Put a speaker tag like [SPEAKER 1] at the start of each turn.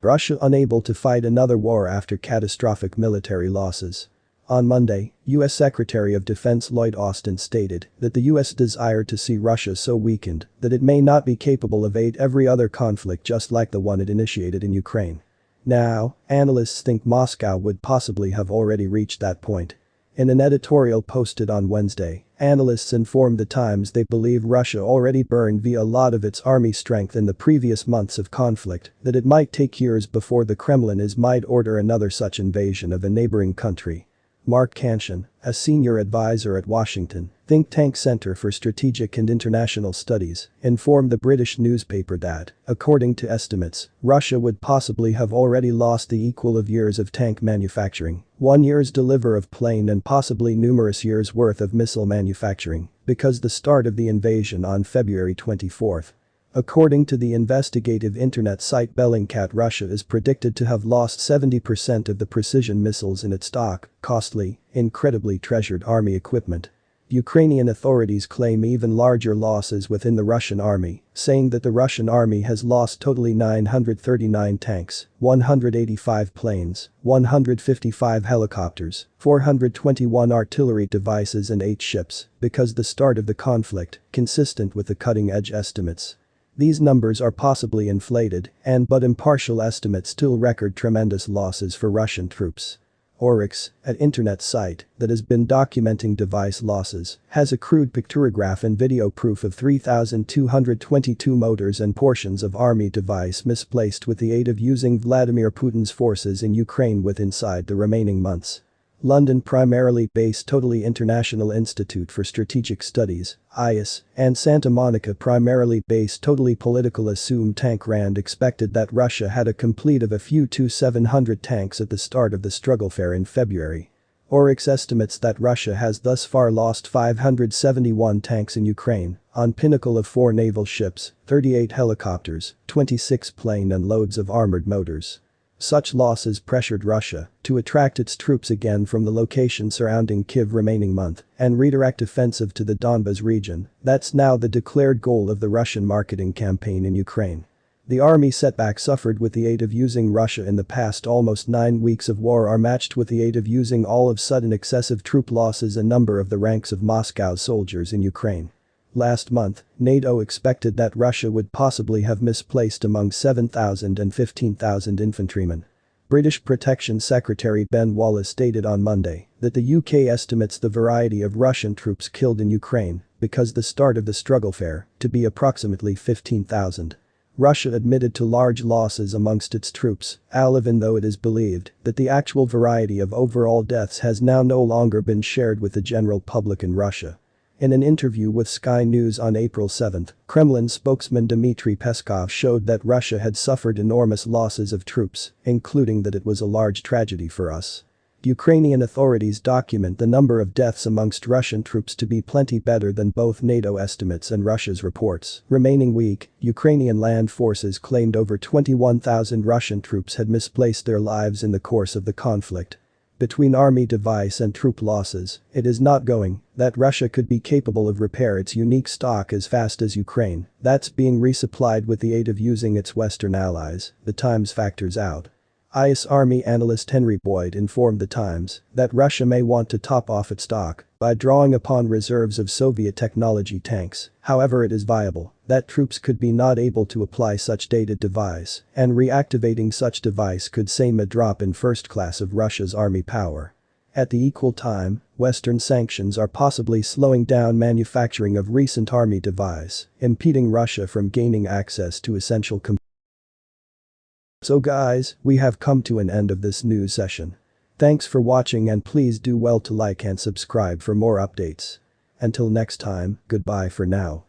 [SPEAKER 1] Russia unable to fight another war after catastrophic military losses. On Monday, U.S. Secretary of Defense Lloyd Austin stated that the U.S. desired to see Russia so weakened that it may not be capable of aid every other conflict just like the one it initiated in Ukraine. Now, analysts think Moscow would possibly have already reached that point. In an editorial posted on Wednesday, analysts informed The Times they believe Russia already burned via a lot of its army strength in the previous months of conflict, that it might take years before the Kremlin might order another such invasion of a neighboring country. Mark Cancian, a senior advisor at Washington think tank Center for Strategic and International Studies, informed the British newspaper that, according to estimates, Russia would possibly have already lost the equal of years of tank manufacturing, 1 year's deliver of plane and possibly numerous years' worth of missile manufacturing, because the start of the invasion on February 24. According to the investigative internet site Bellingcat, Russia is predicted to have lost 70% of the precision missiles in its stock, costly, incredibly treasured army equipment. Ukrainian authorities claim even larger losses within the Russian army, saying that the Russian army has lost totally 939 tanks, 185 planes, 155 helicopters, 421 artillery devices and 8 ships, because the start of the conflict, consistent with the cutting-edge estimates. These numbers are possibly inflated, but impartial estimates still record tremendous losses for Russian troops. Oryx, an internet site that has been documenting device losses, has a crude pictograph and video proof of 3,222 motors and portions of army device misplaced with the aid of using Vladimir Putin's forces in Ukraine with inside the remaining months. London primarily based Totally International Institute for Strategic Studies, IIS, and Santa Monica primarily based Totally Political assumed Tank Rand expected that Russia had a complete of a few Tu-700 tanks at the start of the struggle fair in February. Oryx estimates that Russia has thus far lost 571 tanks in Ukraine, on Pinnacle of 4 naval ships, 38 helicopters, 26 plane and loads of armored motors. Such losses pressured Russia to attract its troops again from the location surrounding Kyiv remaining month and redirect offensive to the Donbas region. That's now the declared goal of the Russian marketing campaign in Ukraine. The army setback suffered with the aid of using Russia in the past almost 9 weeks of war are matched with the aid of using all of sudden excessive troop losses a number of the ranks of Moscow's soldiers in Ukraine. Last month, NATO expected that Russia would possibly have misplaced among 7,000 and 15,000 infantrymen. British Protection Secretary Ben Wallace stated on Monday that the UK estimates the variety of Russian troops killed in Ukraine, because the start of the struggle fair, to be approximately 15,000. Russia admitted to large losses amongst its troops, even though it is believed that the actual variety of overall deaths has now no longer been shared with the general public in Russia. In an interview with Sky News on April 7, Kremlin spokesman Dmitry Peskov showed that Russia had suffered enormous losses of troops, including that it was a large tragedy for us. Ukrainian authorities document the number of deaths amongst Russian troops to be plenty better than both NATO estimates and Russia's reports. Remaining week, Ukrainian land forces claimed over 21,000 Russian troops had misplaced their lives in the course of the conflict. Between army device and troop losses, it is not going that Russia could be capable of repair its unique stock as fast as Ukraine, that's being resupplied with the aid of using its Western allies, The Times factors out. IS Army analyst Henry Boyd informed The Times that Russia may want to top off its stock by drawing upon reserves of Soviet technology tanks, however it is viable that troops could be not able to apply such dated device, and reactivating such device could same a drop in first class of Russia's army power. At the equal time, Western sanctions are possibly slowing down manufacturing of recent army device, impeding Russia from gaining access to essential components. So guys, we have come to an end of this news session. Thanks for watching and please do well to like and subscribe for more updates. Until next time, goodbye for now.